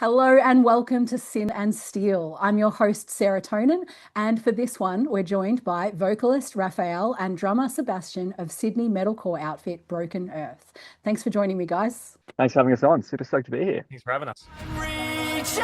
Hello and welcome to Sin and Steel. I'm your host, Sarah-Tonin, and for this one, we're joined by vocalist Raphael and drummer Sebastian of Sydney metalcore outfit Broken Earth. Thanks for joining me, guys. Thanks for having us on. Super stoked to be here. Thanks for having us. Reaching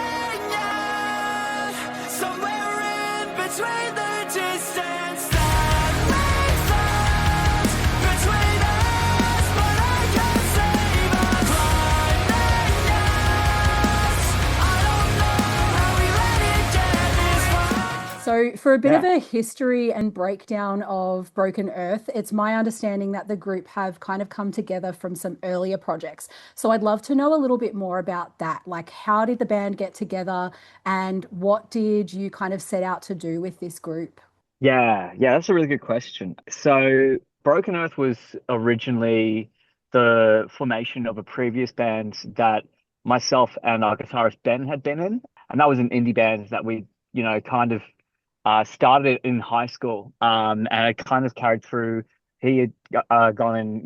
out, somewhere in between the distance that makes us between us, but I can't save us. Blinding us, I don't know how we let it get this far. So, for a bit of a history and breakdown of Broken Earth, it's my understanding that the group have kind of come together from some earlier projects. So, I'd love to know a little bit more about that. Like, how did the band get together and what did you kind of set out to do with this group? Yeah, that's a really good question. So, Broken Earth was originally the formation of a previous band that myself and our guitarist Ben had been in. And that was an indie band that we, kind of started in high school. And it kind of carried through. He had gone and,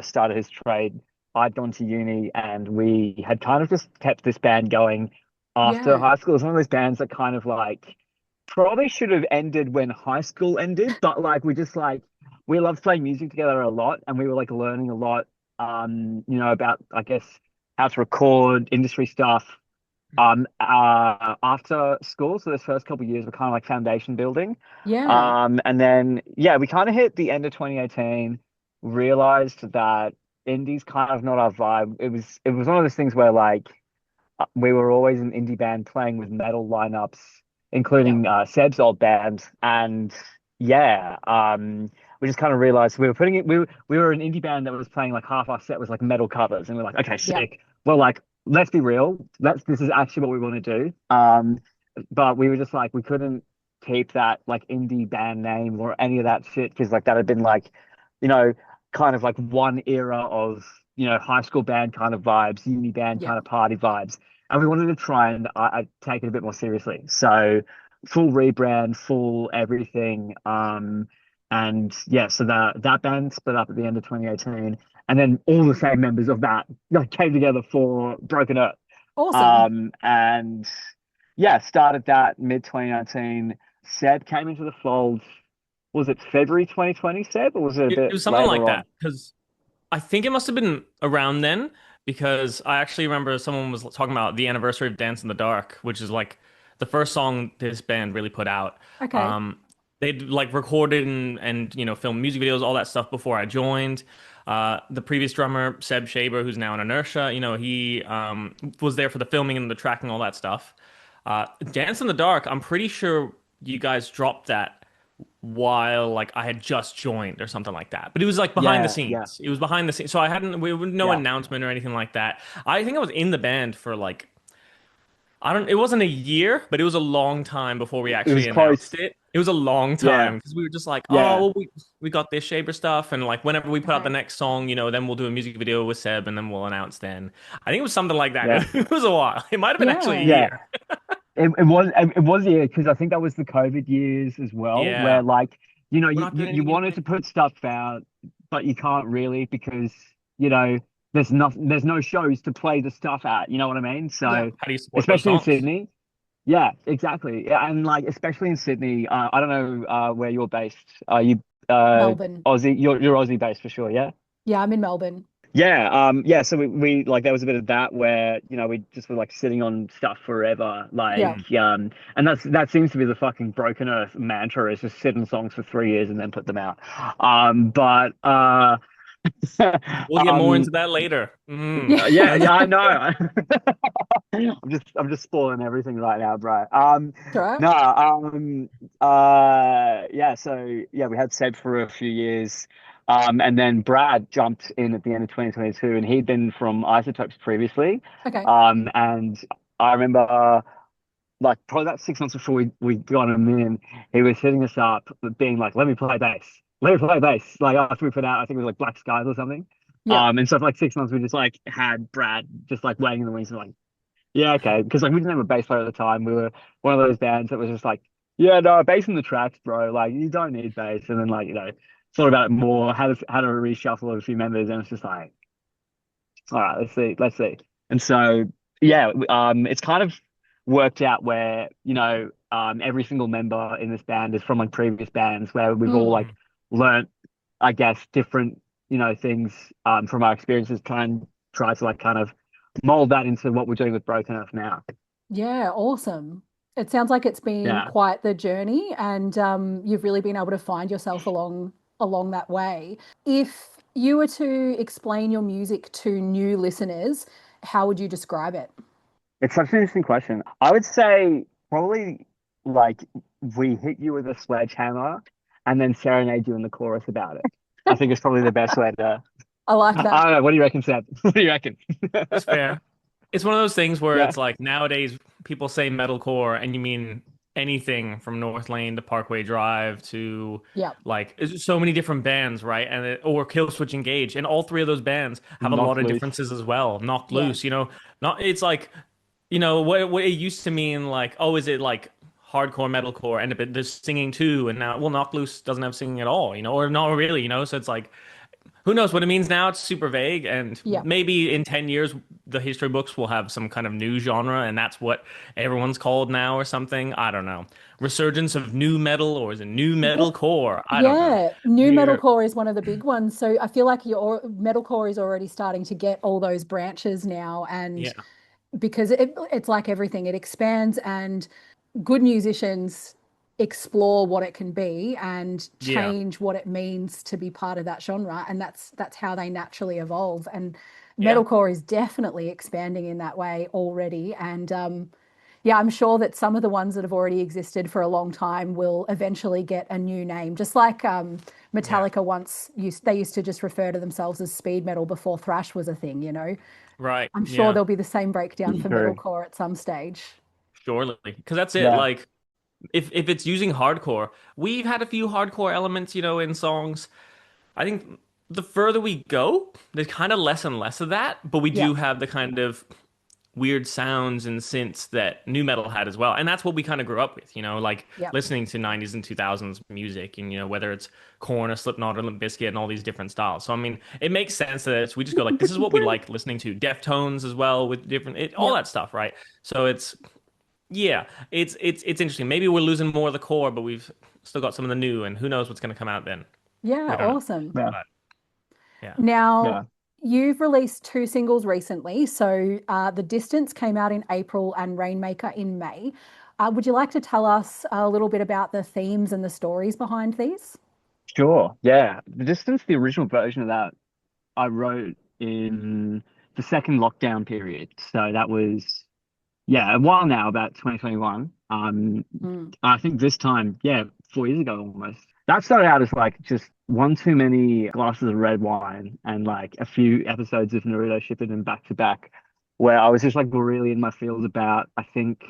started his trade. I'd gone to uni and we had kind of just kept this band going after Yeah. high school. It's one of those bands that kind of like probably should have ended when high school ended, but like we loved playing music together a lot and we were like learning a lot about I guess how to record industry stuff after school. So those first couple of years were kind of like foundation building. Yeah. And then we kind of hit the end of 2018, realized that indie's kind of not our vibe. It was one of those things where like we were always an indie band playing with metal lineups, including Seb's old band, and we just kind of realized we were an indie band that was playing like half our set was like metal covers, and we're like, okay, sick. Well, like let's be real, this is actually what we want to do. But we were just like we couldn't keep that like indie band name or any of that shit because like that had been like kind of like one era of high school band kind of vibes, uni band kind of party vibes. And we wanted to try and take it a bit more seriously. So full rebrand, full everything. So that band split up at the end of 2018. And then all the same members of that came together for Broken Earth. Awesome. Started that mid 2019. Seb came into the fold. Was it February 2020, Seb? Or was it a bit It was something like later on? that because I think it must have been around then because I actually remember someone was talking about the anniversary of Dance in the Dark, which is like the first song this band really put out. Okay. They'd like recorded and filmed music videos, all that stuff before I joined. The previous drummer, Seb Shaber, who's now in Inertia, he was there for the filming and the tracking, all that stuff. Dance in the Dark, I'm pretty sure you guys dropped that while like I had just joined or something like that. But it was like behind the scenes. Yeah. It was behind the scenes. So we were no announcement or anything like that. I think I was in the band for like it wasn't a year, but it was a long time before we actually announced it. It was a long time because we were just like, we got this Shaper stuff, and like whenever we put out the next song, then we'll do a music video with Seb, and then we'll announce then. I think it was something like that. Yeah. It was a while. It might have been actually a Yeah. year. It was because I think that was the COVID years as well, Yeah. where like We're not doing you anything wanted to put stuff out, but you can't really because there's no shows to play the stuff at. You know what I mean? So How do you support those especially in songs? Sydney. Yeah, exactly. Yeah, and like especially in Sydney, I don't know where you're based. Are you Melbourne. Aussie? You're Aussie based for sure, yeah? Yeah, I'm in Melbourne. So we like there was a bit of that where we just were like sitting on stuff forever, and that seems to be the fucking Broken Earth mantra, is just sit on songs for 3 years and then put them out. We'll get more into that later. I know. I'm just spoiling everything right now, bro. Sure. We had Seb for a few years. And then Brad jumped in at the end of 2022, and he'd been from Isotopes previously. Okay. And I remember like probably about 6 months before we got him in, he was hitting us up being like, let me play bass. Like after we put out, I think it was like Black Skies or something. Yeah. And so for like 6 months, we just like had Brad just like waiting in the wings and like, yeah, okay. Because like we didn't have a bass player at the time. We were one of those bands that was just like, yeah, no, bass in the tracks, bro. Like you don't need bass. And then like, thought about it more, had to reshuffle a few members, and it's just like, all right, let's see. And so yeah, it's kind of worked out where, every single member in this band is from like previous bands where we've all like Mm. learnt, I guess, different, things from our experiences, try to like kind of mold that into what we're doing with Broken Earth now. Yeah, awesome. It sounds like it's been Yeah. quite the journey, and you've really been able to find yourself along that way. If you were to explain your music to new listeners, how would you describe it? It's such an interesting question. I would say probably like we hit you with a sledgehammer and then serenade you in the chorus about it. I think it's probably the best way to. I like I that. don't know. What do you reckon, Seb? What do you reckon? It's fair. It's one of those things where Yeah. it's like nowadays people say metalcore and you mean anything from North Lane to Parkway Drive to Yeah. like it's so many different bands, right? Or Killswitch Engage, and all three of those bands have a lot Knocked of loose. differences as well. Knocked Yeah. Loose, not it's like what it used to mean like oh is it like hardcore metalcore and but there's singing too, and now well Knocked Loose doesn't have singing at all, or not really, so it's like who knows what it means now? It's super vague, and Yeah. maybe in 10 years, the history books will have some kind of new genre, and that's what everyone's called now or something. I don't know. Resurgence of new metal, or is it new metal core? I don't know. Yeah, new We're, metalcore is one of the big ones. So I feel like your metalcore is already starting to get all those branches now, and yeah, because it's like everything, it expands, and good musicians explore what it can be and yeah, change what it means to be part of that genre, and that's how they naturally evolve. And yeah, metalcore is definitely expanding in that way already. And yeah, I'm sure that some of the ones that have already existed for a long time will eventually get a new name, just like yeah. Metallica they used to just refer to themselves as speed metal before thrash was a thing. Right. I'm sure Yeah, there'll be the same breakdown for True. metalcore at some stage. surely. Because that's it. Yeah. Like, if it's using hardcore, we've had a few hardcore elements, in songs. I think the further we go, there's kind of less and less of that, but we Yeah. do have the kind of weird sounds and synths that new metal had as well. And that's what we kind of grew up with, like Yeah. listening to 90s and 2000s music and, whether it's Korn or Slipknot or Limp Bizkit and all these different styles. So, I mean, it makes sense that we just go like, this is what we like listening to. Deftones as well with all Yeah. that stuff, right? So yeah, it's interesting. Maybe we're losing more of the core, but we've still got some of the new and who knows what's going to come out then. Yeah, We don't know. awesome. Yeah. But yeah. Now, Yeah. you've released two singles recently. So, The Distance came out in April and Rainmaker in May. Would you like to tell us a little bit about the themes and the stories behind these? Sure. Yeah. The Distance, the original version of that, I wrote in the second lockdown period. So that was, yeah, a while now, about 2021. Mm. I think this time, yeah, 4 years ago almost. That started out as like just one too many glasses of red wine and like a few episodes of Naruto Shippuden back to back, where I was just like really in my feels about, I think,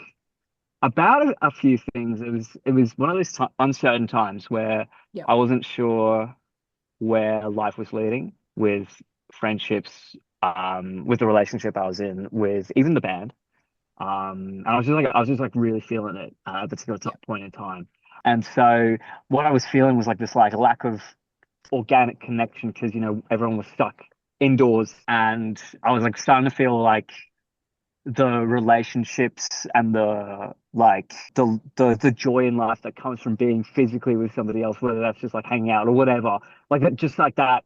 about a few things. It was one of those ti uncertain times where Yeah. I wasn't sure where life was leading with friendships, with the relationship I was in, with even the band. And I was just like really feeling it at a particular Yeah. point in time. And so what I was feeling was like this like lack of organic connection because everyone was stuck indoors, and I was like starting to feel like the relationships and the like the joy in life that comes from being physically with somebody else, whether that's just like hanging out or whatever, like just like that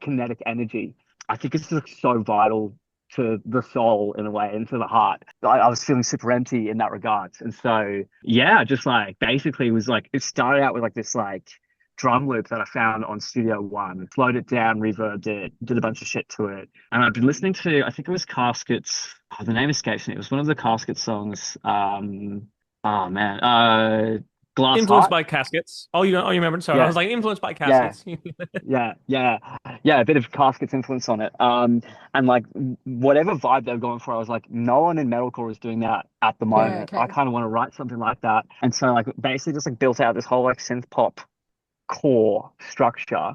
kinetic energy. I think it's just so vital to the soul in a way and to the heart. I was feeling super empty in that regards. And so yeah, just like basically it was like it started out with like this like drum loop that I found on Studio One, slowed it down, reverbed it, did a bunch of shit to it. And I've been listening to, I think it was Caskets. Oh, the name escapes me. It was one of the Casket songs. Oh man, Glass Influenced Heart. by Caskets. You remembered? Sorry, I Yeah, was like influenced by yeah, Caskets. yeah. A bit of Caskets influence on it. And like whatever vibe they were going for, I was like, no one in metalcore is doing that at the Yeah, moment. I okay. kind of want to write something like that. And so like basically just like built out this whole like synth pop core structure,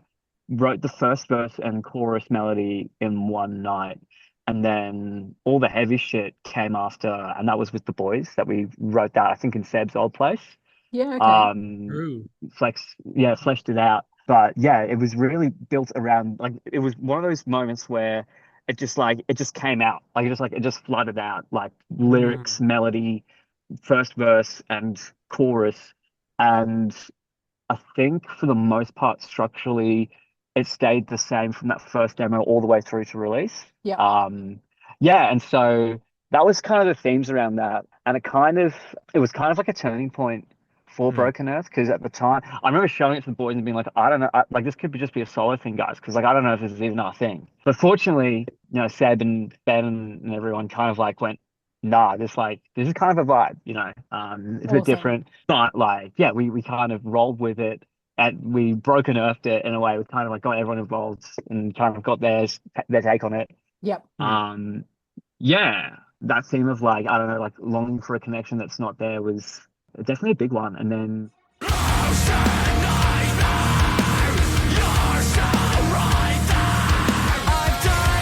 wrote the first verse and chorus melody in one night, and then all the heavy shit came after, and that was with the boys that we wrote that, I think, in Seb's old place. Yeah, okay. Um, True. fleshed it out. But yeah, it was really built around like it was one of those moments where it just came out. It just flooded out, like lyrics, Mm. melody, first verse and chorus. And I think for the most part, structurally, it stayed the same from that first demo all the way through to release. Yeah. Yeah, and so that was kind of the themes around that, and it was kind of like a turning point for Mm. Broken Earth because at the time I remember showing it to the boys and being like, I don't know, like this could just be a solo thing, guys, because like I don't know if this is even our thing. But fortunately, Seb and Ben and everyone kind of like went, nah, this is kind of a vibe, it's a bit Awesome. different, but like yeah, we kind of rolled with it. And we broken earthed it in a way. We kind of like got everyone involved and kind of got their take on it. Yep. Yeah, that theme of like, I don't know, like longing for a connection that's not there was definitely a big one. And then I've died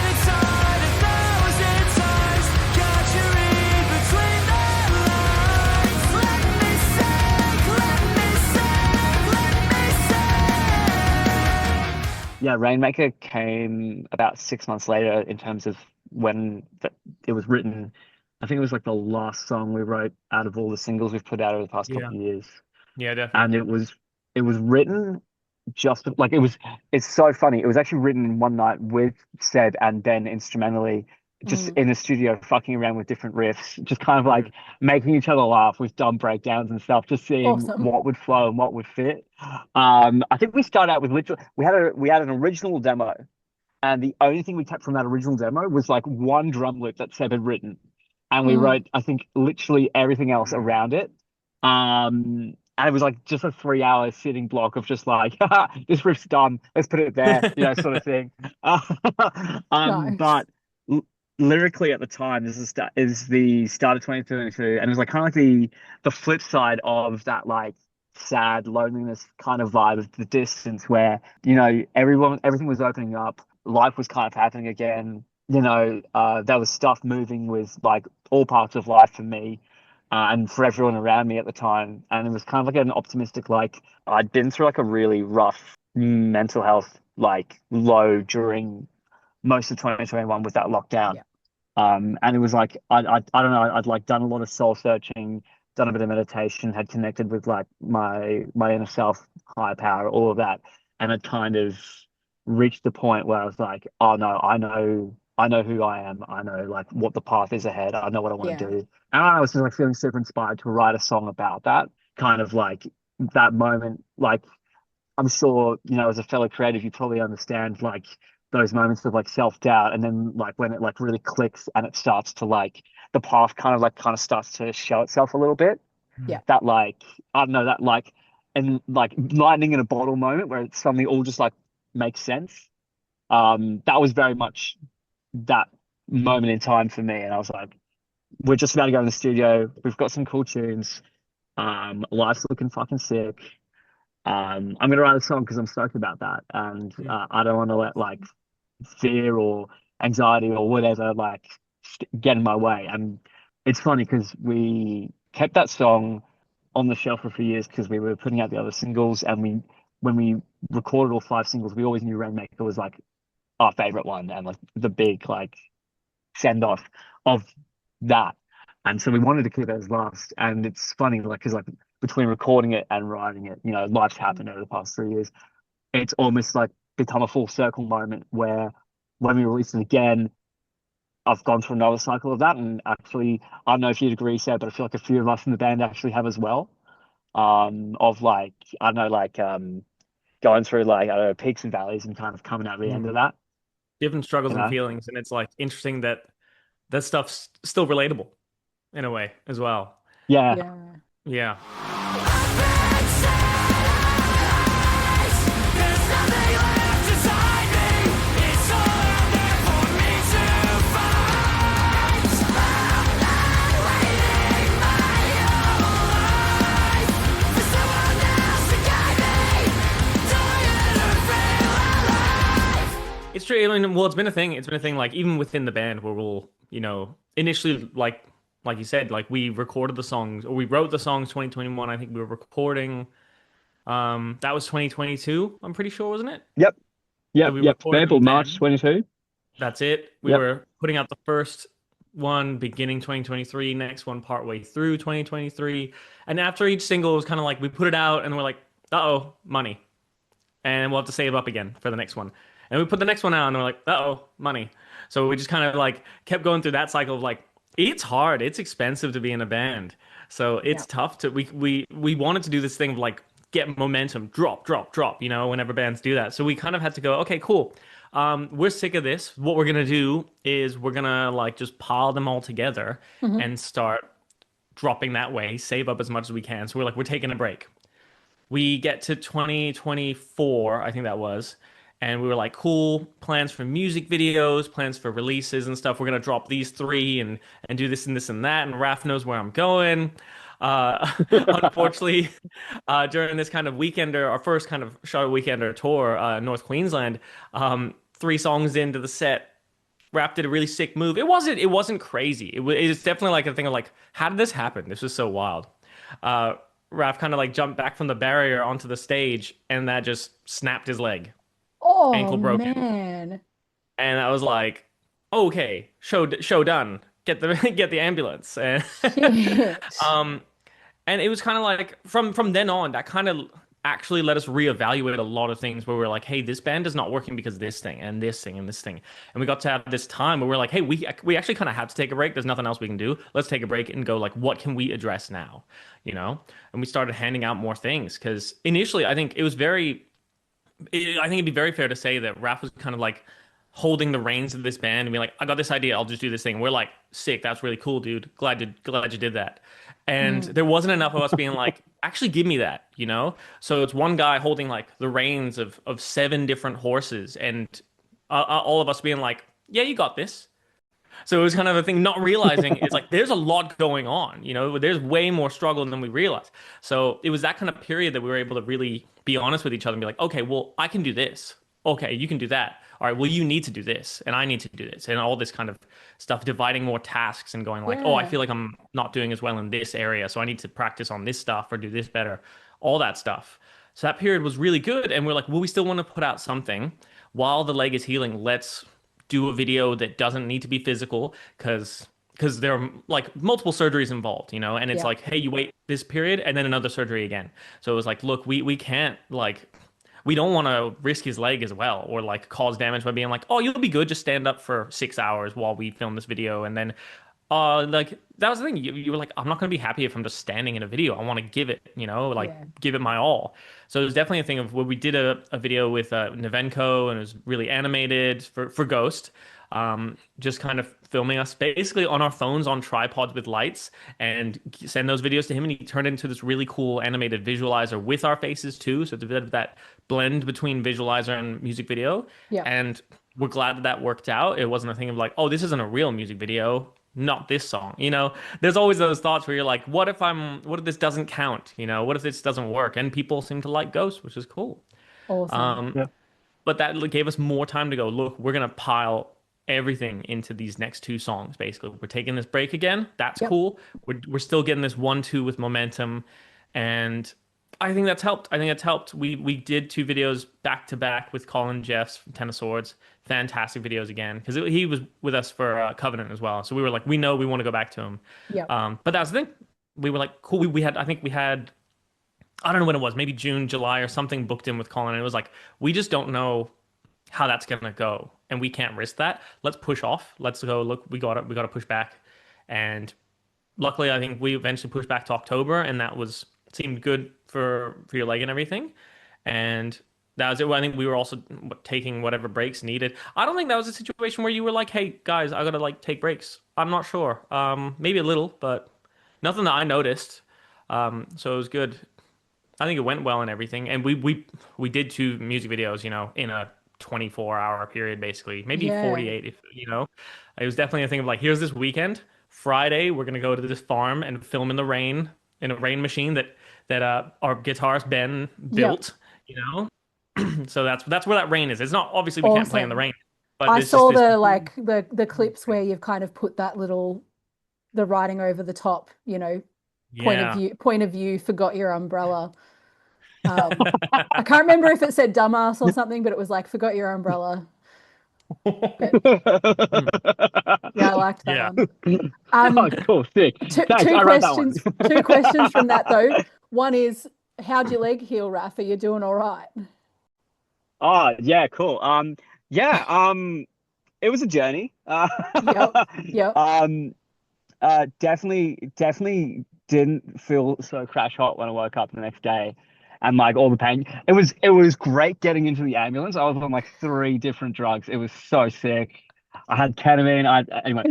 inside 1,000 times. Got you read between the lines. Let me sing, let me sing, let me sing. yeah, Rainmaker came about 6 months later in terms of when it was written. I think it was like the last song we wrote out of all the singles we've put out over the past Yeah. couple of years. Yeah, And definitely. it was written just like it's so funny. It was actually written in one night with Seb and Ben instrumentally, just in the studio fucking around with different riffs, just kind of like making each other laugh with dumb breakdowns and stuff, just seeing Awesome. what would flow and what would fit. I think we started out with literally we had an original demo, and the only thing we kept from that original demo was like one drum loop that Seb had written, and we wrote I think literally everything else around it. And it was like just a 3 hour sitting block of just like, this riff's done, let's put it there, sort of thing. Nice. But lyrically at the time, this is the start of 2022, and it was like kind of like the flip side of that like sad loneliness kind of vibe of the distance, where everything was opening up, life was kind of happening again. There was stuff moving with like all parts of life for me. And for everyone around me at the time. And it was kind of like an optimistic, like I'd been through like a really rough mental health, like low during most of 2021 with that lockdown. Yeah. And it was like, I don't know, I'd like done a lot of soul searching, done a bit of meditation, had connected with like my inner self, higher power, all of that. And it kind of reached the point where I was like, oh no, I know who I am. I know like what the path is ahead. I know what I want to do. And I was just like feeling super inspired to write a song about that kind of like that moment. Like I'm sure, as a fellow creative, you probably understand like those moments of like self-doubt. And then like when it like really clicks and it starts to like the path kind of starts to show itself a little bit. Yeah. That like, I don't know, that like, and like lightning in a bottle moment where it suddenly all just like makes sense. That was very much that moment in time for me. And I was like, we're just about to go in the studio. We've got some cool tunes. Life's looking fucking sick. I'm gonna write a song because I'm stoked about that. And I don't want to let like fear or anxiety or whatever like get in my way. And it's funny because we kept that song on the shelf for a few years because we were putting out the other singles, and when we recorded all 5 singles, we always knew Rainmaker was like our favorite one and like the big like send off of that. And so we wanted to keep it as last. And it's funny, like, because like between recording it and writing it, life's happened over the past 3 years. It's almost like become a full circle moment where when we release it again, I've gone through another cycle of that. And actually, I don't know if you'd agree, Sarah, but I feel like a few of us in the band actually have as well. Of like, I don't know, like going through like, I don't know, peaks and valleys and kind of coming out the end of that. Different struggles You and know? feelings, and it's like interesting that that stuff's still relatable in a way as well. Yeah. Yeah. There's nothing left inside me. It's all out there for me to find. I'm not waiting my whole life for someone else to guide me. Don't ever feel alive. It's true. I mean, well, it's been a thing. It's been a thing, like, even within the band where we'll, initially, like you said, like we recorded the songs, or we wrote the songs 2021. I think we were recording. That was 2022, I'm pretty sure, wasn't it? Yep. That we recorded April, them March then. 22. That's it. We Yep. were putting out the first one beginning 2023, next one partway through 2023. And after each single, it was kind of like we put it out and we're like, uh-oh, money. And we'll have to save up again for the next one. And we put the next one out and we're like, uh-oh, money. So we just kind of like kept going through that cycle of like, it's hard, it's expensive to be in a band. So Yeah. it's tough to we wanted to do this thing of like get momentum, drop, drop, drop, whenever bands do that. So we kind of had to go, okay, cool. We're sick of this. What we're gonna do is we're gonna like just pile them all together Hmm. and start dropping that way, save up as much as we can. So we're like, we're taking a break. We get to 2024, I think that was, and we were like, cool, plans for music videos, plans for releases and stuff. We're gonna drop these three and do this and this and that. And Raph knows where I'm going. Unfortunately, during this kind of weekender, our first kind of Charlotte weekender tour, North Queensland, 3 songs into the set, Raph did a really sick move. It wasn't crazy. It's definitely like a thing of like, how did this happen? This was so wild. Uh, Raph kind of like jumped back from the barrier onto the stage, and that just snapped his leg, Oh ankle broken. man. And I was like, okay, show done. Get the get the ambulance. And Shit. um, and it was kind of like from then on, that kind of actually let us reevaluate a lot of things where we're like, hey, this band is not working because of this thing and this thing and this thing. And we got to have this time where we're like, hey, we actually kind of have to take a break. There's nothing else we can do. Let's take a break and go like, what can we address now? You know? And we started handing out more things because initially I think it was I think it'd be very fair to say that Raph was kind of like holding the reins of this band and be like, I got this idea, I'll just do this thing. We're like, sick, that's really cool, dude. Glad you did that. And Mm. there wasn't enough of us being like, actually give me that, you know? So it's one guy holding like the reins of 7 different horses and all of us being like, yeah, you got this. So it was kind of a thing, not realizing it's like there's a lot going on, there's way more struggle than we realize. So it was that kind of period that we were able to really be honest with each other and be like, okay, well, I can do this. Okay, you can do that. All right, well, you need to do this, and I need to do this, and all this kind of stuff, dividing more tasks and going like, oh, I Yeah. feel like I'm not doing as well in this area, so I need to practice on this stuff or do this better, all that stuff. So that period was really good, and we're like, well, we still want to put out something while the leg is healing. Let's do a video that doesn't need to be physical because there are like multiple surgeries involved, and it's Yeah. like, hey, you wait this period and then another surgery again. So it was like, look, we can't like we don't want to risk his leg as well or like cause damage by being like, oh, you'll be good, just stand up for 6 hours while we film this video and then like that was the thing. You were like, I'm not gonna be happy if I'm just standing in a video. I want to give it, like Yeah. give it my all. So it was definitely a thing of where we did a video with Nevenko and it was really animated for Ghost. Just kind of filming us basically on our phones on tripods with lights and send those videos to him, and he turned it into this really cool animated visualizer with our faces too. So it's a bit of that blend between visualizer and music video, Yeah. and we're glad that that worked out. It wasn't a thing of like, oh, this isn't a real music video, not this song. There's always those thoughts where you're like, what if this doesn't count? What if this doesn't work? And people seem to like Ghost, which is cool. Awesome. Um, Yeah. but that gave us more time to go, look, we're gonna pile everything into these next 2 songs. Basically, we're taking this break again. That's Yep. cool. We're still getting this 1-2 with momentum, and I think that's helped. We did 2 videos back to back with Colin Jeffs from Ten of Swords. Fantastic videos again because he was with us for Covenant as well. So we were like, we know we want to go back to him. Yep. But that's the thing. We were like, cool. We had, I think we had, I don't know when it was, maybe June, July or something booked in with Colin. And it was like, we just don't know how that's gonna go, and we can't risk that. Let's push off. Let's go. Look, we got to push back, and luckily, I think we eventually pushed back to October, and that was seemed good for your leg and everything, and that was it. I think we were also taking whatever breaks needed. I don't think that was a situation where you were like, "Hey guys, I gotta like take breaks." I'm not sure. Maybe a little, but nothing that I noticed. So it was good. I think it went well and everything. And we did 2 music videos, in a 24-hour period, basically, maybe Yeah. 48. If it was definitely a thing of like, here's this weekend. Friday, we're gonna go to this farm and film in the rain in a rain machine that our guitarist Ben Yep. built. So that's where that rain is. It's not obviously we can't play in the Awesome. rain, but I there's just saw this. the clips where you've kind of put that little the writing over the top, Yeah. point of view, forgot your umbrella. I can't remember if it said dumbass or something, but it was like forgot your umbrella. Yeah, I liked that Yeah. one. Oh, cool, sick. Two, Thanks, two I wrote that one. questions. Two questions from that though. One is, how'd your leg heal, Raph? Are you doing all right? Oh, yeah, cool. Yeah, it was a journey. Yep. Yep. Definitely didn't feel so crash hot when I woke up the next day, and like all the pain. It was great getting into the ambulance. I was on like three different drugs. It was so sick. I had ketamine. Anyway.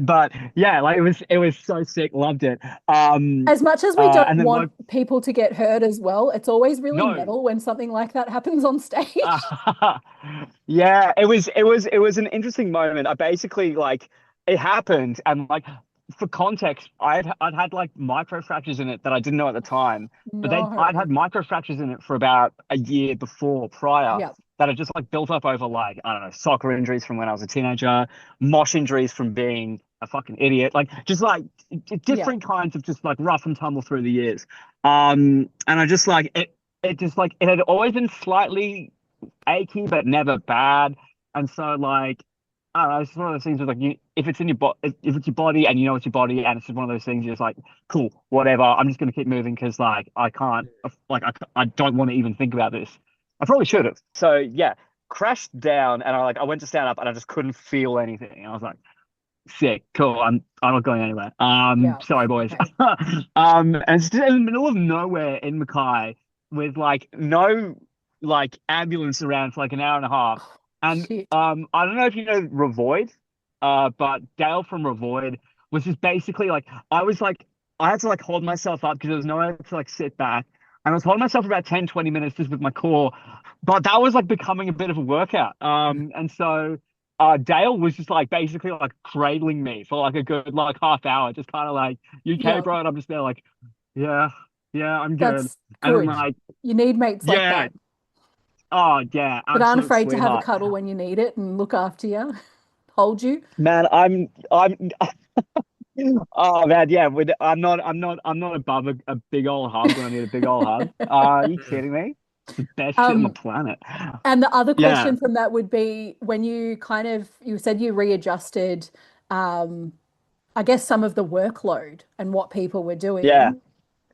But yeah, like it was so sick. Loved it. As much as we don't And then want people to get hurt as well, it's always really no. metal when something like that happens on stage. Yeah, it was an interesting moment. I basically like it happened, and like for context, I'd had like micro fractures in it that I didn't know at the time, but I'd No. had micro fractures in it for about a year prior Yeah. that had just like built up over like I don't know soccer injuries from when I was a teenager, mosh injuries from being a fucking idiot, like just like Yeah. different kinds of just like rough and tumble through the years. And I just like it just like it had always been slightly achy but never bad. And so like I don't know, it's just one of those things where like if it's in your body, if it's your body and you know it's your body, and it's just one of those things you're just like, cool, whatever. I'm just gonna keep moving because like I can't, like I don't want to even think about this. I probably should have. So yeah, crashed down, and I went to stand up and I just couldn't feel anything. And I was like, sick, cool. I'm not going anywhere. Yeah. Sorry boys. Okay. And it's just in the middle of nowhere in Mackay with like no like ambulance around for like an hour and a half. And Shit. I don't know if you know Revoid, but Dale from Revoid was just basically like I had to like hold myself up because there was nowhere to like sit back. And I was holding myself for about 10, 20 minutes just with my core. But that was like becoming a bit of a workout. And so Dale was just like basically like cradling me for like a good like half hour, just kind of like, "You okay, Yeah. bro?" And I'm just there like, yeah, yeah, I'm good. That's And I'm good. like, You need mates like yeah, that oh yeah, that aren't absolute afraid to have a sweetheart. cuddle when you need it and look after you, hold you. Man, I'm oh man, yeah, I'm not above a big old hug when I need a big old hug. Are you kidding me? It's the best shit on the Um, planet. And the other Yeah, question from that would be when you said you readjusted, um, I guess some of the workload and what people were yeah.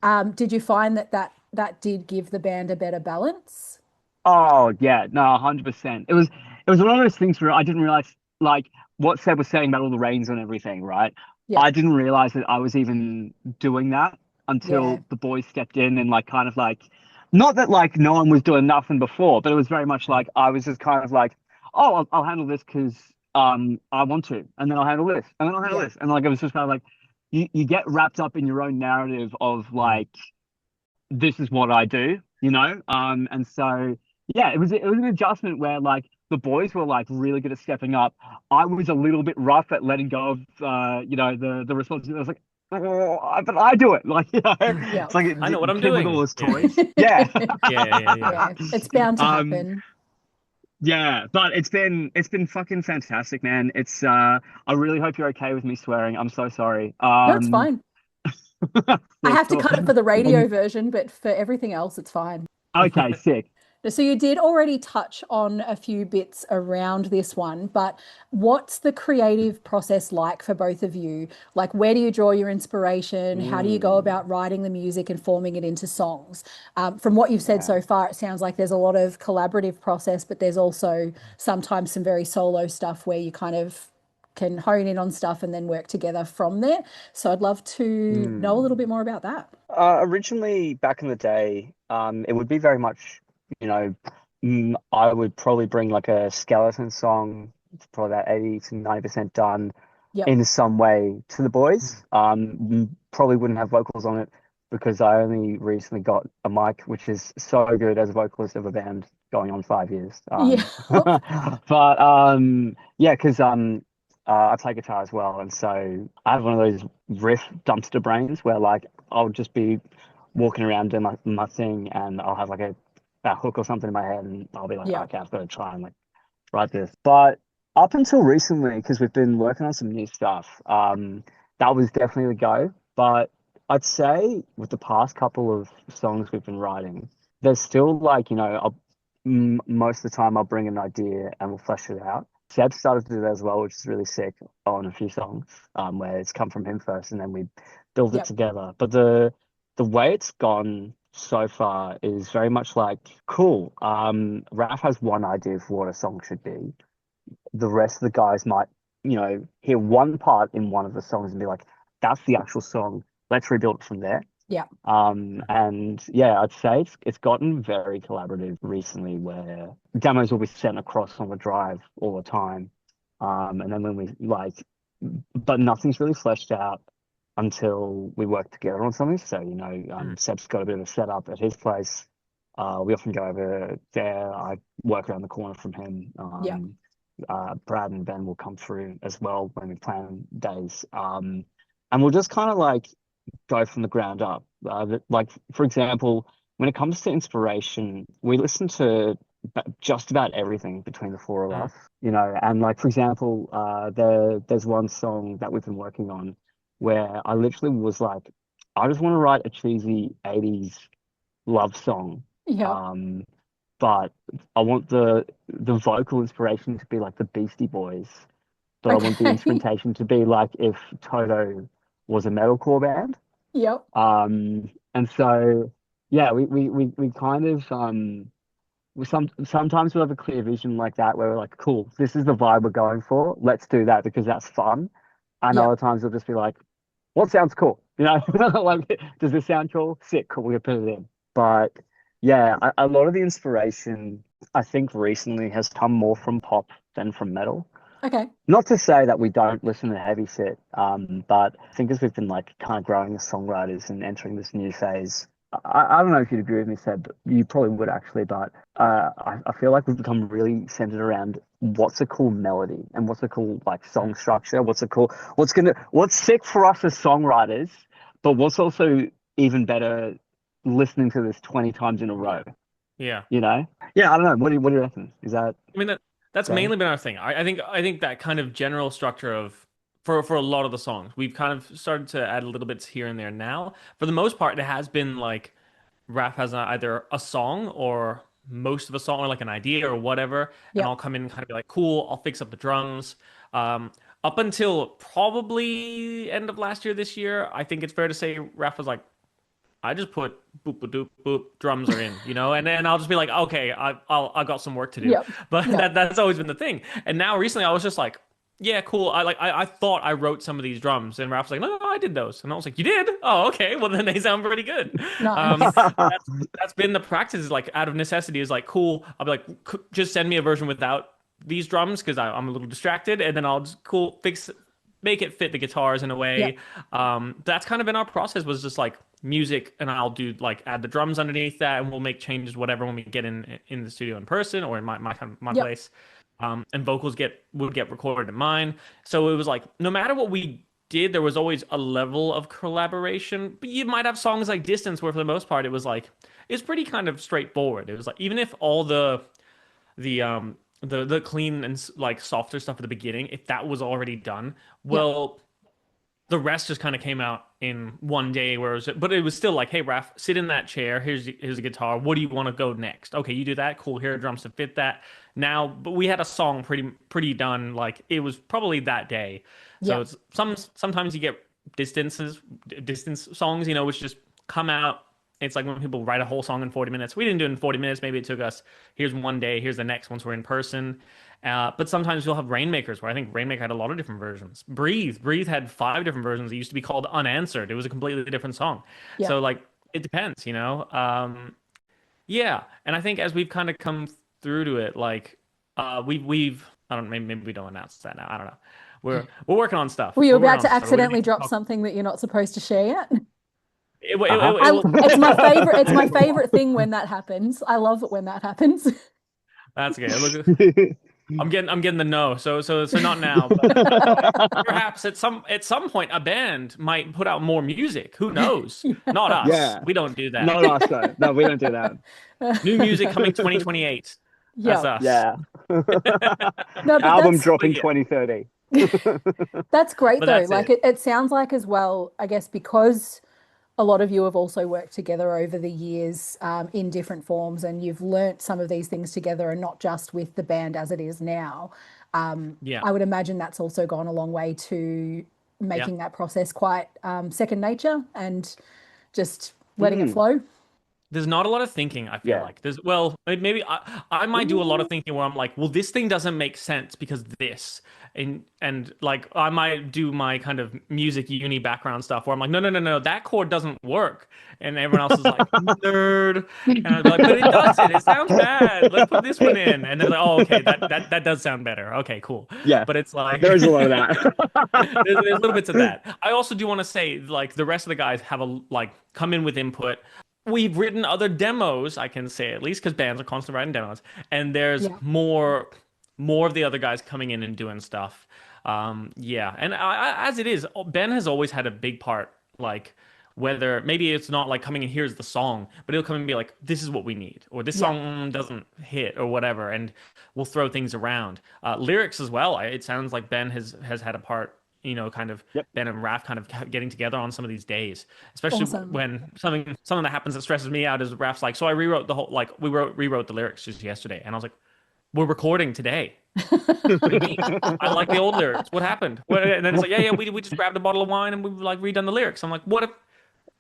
doing. Did you find that did give the band a better balance? Oh yeah, no, 100%. It was one of those things where I didn't realize like what Seb was saying about all the rains and everything, right? Yeah, I didn't realize that I was even doing that yeah, until the boys stepped in and like kind of like not that like no one was doing nothing before, but it was very much like I was just kind of like, oh, I'll handle this because I want to, and then I'll handle this, and then I'll handle yeah, this, and like it was just kind of like you get wrapped up in your own narrative of like this is what I do, you know? And so yeah, it was an adjustment where like the boys were like really good at stepping up. I was a little bit rough at letting go of the responsibility. I was like, oh, but I do it. Like, yeah. it's like I know what I'm kid with doing. all his Yeah. toys. Yeah. Yeah. Yeah, it's bound to Um, happen. yeah, but it's been fucking fantastic, man. It's I really hope you're okay with me swearing. I'm so sorry. No, it's fine. I Sick, have to cool. cut it for the radio version, but for everything else, it's fine. Okay, sick. So you did already touch on a few bits around this one, but what's the creative process like for both of you? Like, where do you draw your inspiration? How do you go Mm, about writing the music and forming it into songs? From what you've said yeah. so far, it sounds like there's a lot of collaborative process, but there's also sometimes some very solo stuff where you kind of can hone in on stuff and then work together from there. So I'd love to know a little Mm. bit more about that. Originally, back in the day, it would be very much, you know, I would probably bring like a skeleton song, it's probably about 80 to 90% done Yep. in some way to the boys. Probably wouldn't have vocals on it because I only recently got a mic, which is so good as a vocalist of a band going on 5 years. Yeah. But yeah, because I play guitar as well, and so I have one of those riff dumpster brains where like I'll just be walking around doing my thing, and I'll have like a hook or something in my head, and I'll be like, Yeah. okay, I've got to try and like write this. But up until recently, because we've been working on some new stuff, that was definitely the go. But I'd say with the past couple of songs we've been writing, there's still like, most of the time I'll bring an idea and we'll flesh it out. Seb started to do that as well, which is really sick on a few songs, where it's come from him first and then we build it Yep. together. But the way it's gone so far is very much like, cool. Raph has one idea for what a song should be. The rest of the guys might, hear one part in one of the songs and be like, that's the actual song. Let's rebuild it from there. Yeah. And yeah, I'd say it's gotten very collaborative recently, where demos will be sent across on the drive all the time. And then when we but nothing's really fleshed out until we work together on something. So, Seb's got a bit of a setup at his place. We often go over there. I work around the corner from him. Brad and Ben will come through as well when we plan days. And we'll just kind of go from the ground up. For example, when it comes to inspiration, we listen to just about everything between the four of us, and for example, there's one song that we've been working on where I literally was like, I just want to write a cheesy 80s love song. Yeah. But I want the vocal inspiration to be like the Beastie Boys, but I want the Okay. instrumentation to be like if Toto was a metalcore band. Yep. And so yeah, we kind of sometimes we'll have a clear vision like that where we're like, cool, this is the vibe we're going for. Let's do that because that's fun. And Yep. other times we'll just be like, what sounds cool? Like, does this sound cool? Sick, cool, we're gonna put it in. But yeah, a lot of the inspiration I think recently has come more from pop than from metal. Okay. Not to say that we don't listen to heavy shit, but I think as we've been kind of growing as songwriters and entering this new phase, I don't know if you'd agree with me, Seb, but you probably would actually, but I feel like we've become really centered around what's a cool melody and what's a cool song structure, what's sick for us as songwriters, but what's also even better listening to this 20 times in a row. Yeah. Yeah, I don't know. What do you reckon? Is that? I mean, that's mainly been our thing. I think that kind of general structure of for a lot of the songs, we've kind of started to add little bits here and there now. For the most part, it has been Raph has either a song or most of a song or an idea or whatever, and Yep. I'll come in and kind of be like, cool, I'll fix up the drums. Up until probably end of last year, this year, I think it's fair to say Raph was like, I just put boop boop doop boop, drums are in, and then I'll just be like, okay, I got some work to do. Yep. But Yep. that's always been the thing. And now recently I was just like, yeah, cool. I thought I wrote some of these drums, and Ralph's like, no, I did those, and I was like, you did? Oh, okay. Well, then they sound pretty good. Nice. That's been the practice. Is out of necessity. Is cool. I'll be like, just send me a version without these drums because I'm a little distracted, and then I'll just make it fit the guitars in a way. Yep. That's kind of been our process. Was just music, and I'll do add the drums underneath that, and we'll make changes whatever when we get in the studio in person or in my Yep. place. And vocals would get recorded in mine. So it was no matter what we did, there was always a level of collaboration. But you might have songs like Distance where for the most part it was it's pretty kind of straightforward. It was even if all the clean and softer stuff at the beginning, if that was already done, well, the rest just kind of came out in one day but it was still hey, Raph, sit in that chair. Here's a guitar. What do you want to go next? Okay, you do that. Cool. Here are drums to fit that. Now, but we had a song pretty done. It was probably that day. So it's sometimes you get distance songs, which just come out. It's when people write a whole song in 40 minutes. We didn't do it in 40 minutes. Maybe it took us, here's one day, here's the next once we're in person. But sometimes you'll have Rainmakers where I think Rainmaker had a lot of different versions. Breathe had 5 different versions. It used to be called Unanswered. It was a completely different song. Yeah. So it depends, yeah. And I think as we've kind of come through to it, we've I don't know, maybe we don't announce that now. I don't know. We're working on stuff. Were you We're working about to on stuff. accidentally drop something that you're not supposed to share yet? It It's my favorite. It's my favorite thing when that happens. I love it when that happens. That's okay. Look, I'm getting the no. So not now. But perhaps at some point a band might put out more music. Who knows? Not us. Yeah. We don't do that. Not us though. No, we don't do that. New music coming 2028. That's us. Yeah. No, but Album that's, dropping yeah. 2030. that's great But though. that's It sounds like as well, I guess, because a lot of you have also worked together over the years in different forms, and you've learnt some of these things together and not just with the band as it is now. Yeah. I would imagine that's also gone a long way to Yeah. making that process quite second nature and just letting it flow. There's not a lot of thinking, I feel Yeah. like. Maybe I might do a lot of thinking where I'm like, well, this thing doesn't make sense because this. And like I might do my kind of music uni background stuff where I'm like, no, that chord doesn't work. And everyone else is like, nerd. And I'd be like, but it does it. It sounds bad. Let's put this one in. And they're like, oh, okay, that does sound better. Okay, cool. Yeah. But it's like There is a lot of that. there's little bits of that. I also do want to say, like, the rest of the guys have come in with input. We've written other demos, I can say at least, because bands are constantly writing demos, and there's Yeah. more of the other guys coming in and doing stuff. Yeah, and as it is, Ben has always had a big part. Like, whether maybe it's not like coming in, here's the song, but he'll come and be like, this is what we need, or this song doesn't hit, or whatever, and we'll throw things around. Lyrics as well. It sounds like Ben has had a part. Kind of Ben and Raph kind of getting together on some of these days, especially Awesome. when something that happens that stresses me out is Raph's like, so I rewrote the whole, like, rewrote the lyrics just yesterday, and I was like, we're recording today. What do you mean? I like the old lyrics. What happened? And then it's like, yeah, we just grabbed a bottle of wine and we've like redone the lyrics. I'm like, what if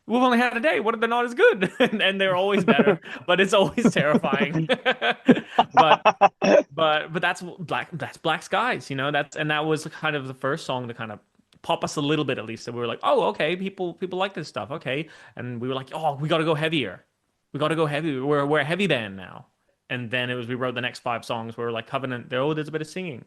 we've only had a day? What if they're not as good? And they're always better, but it's always terrifying. but that's Black Skies, that was kind of the first song to kind of pop us a little bit, at least, that we were like, oh, okay, people like this stuff, okay. And we were like, oh, we got to go heavier. We're a heavy band now. And then we wrote the next 5 songs where we're like, Covenant, there's a bit of singing.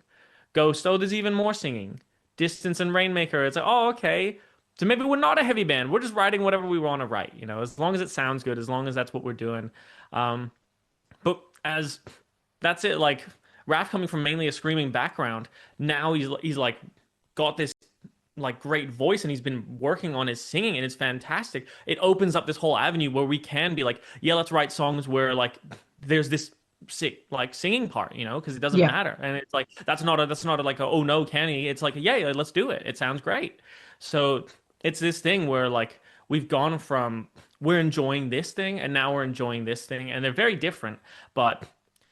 Ghost, there's even more singing. Distance and Rainmaker, it's like, oh, okay. So maybe we're not a heavy band. We're just writing whatever we want to write, as long as it sounds good, as long as that's what we're doing. But that's it, like, Raph coming from mainly a screaming background, now he's like got this like great voice, and he's been working on his singing, and it's fantastic. It opens up this whole avenue where we can be like, yeah, let's write songs where like there's this sick like singing part, because it doesn't matter. And it's like that's not a like a, oh no, Kenny. It's like, yeah, let's do it. It sounds great. So it's this thing where like we've gone from we're enjoying this thing and now we're enjoying this thing, and they're very different, but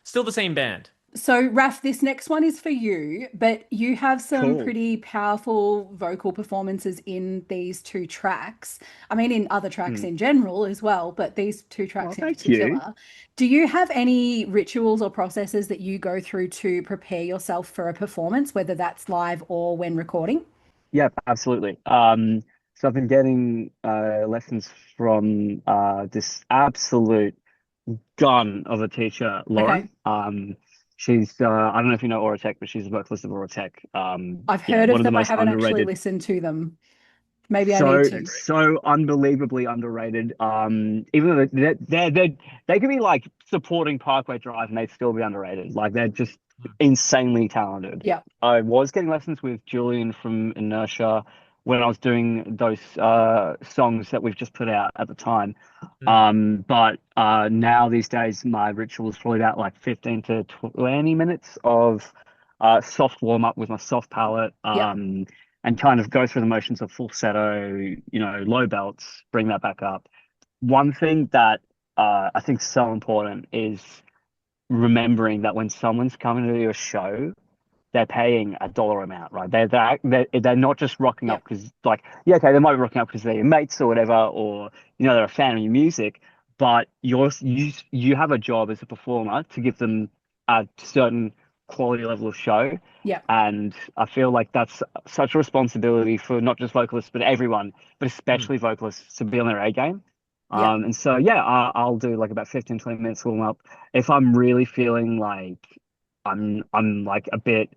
still the same band. So, Raph, this next one is for you, but you have some Cool. pretty powerful vocal performances in these 2 tracks. I mean, in other tracks in general as well, but these 2 tracks in thank you. particular. Do you have any rituals or processes that you go through to prepare yourself for a performance, whether that's live or when recording? Yeah, absolutely. So I've been getting lessons from this absolute gun of a teacher, Lauren. She's I don't know if you know Aurotech, but she's a vocalist of Aurotech. I've heard of them. I haven't actually underrated. listened to them. Maybe I So need to. so unbelievably underrated. Even though they could be like supporting Parkway Drive and they'd still be underrated. Like they're just insanely talented. Yeah. I was getting lessons with Julian from Inertia when I was doing those songs that we've just put out at the time. But now these days my ritual is probably about like 15 to 20 minutes of soft warm up with my soft palette. And kind of go through the motions of falsetto, low belts, bring that back up. One thing that I think is so important is remembering that when someone's coming to your show, they're paying a dollar amount, right? They're not just rocking up because, like, yeah, okay, they might be rocking up because they're your mates or whatever, or they're a fan of your music, but you have a job as a performer to give them a certain quality level of show. Yeah. And I feel like that's such a responsibility for not just vocalists but everyone, but especially vocalists, to be on their A game. And so I'll do like about 15-20 minutes warm up. If I'm really feeling like I'm like a bit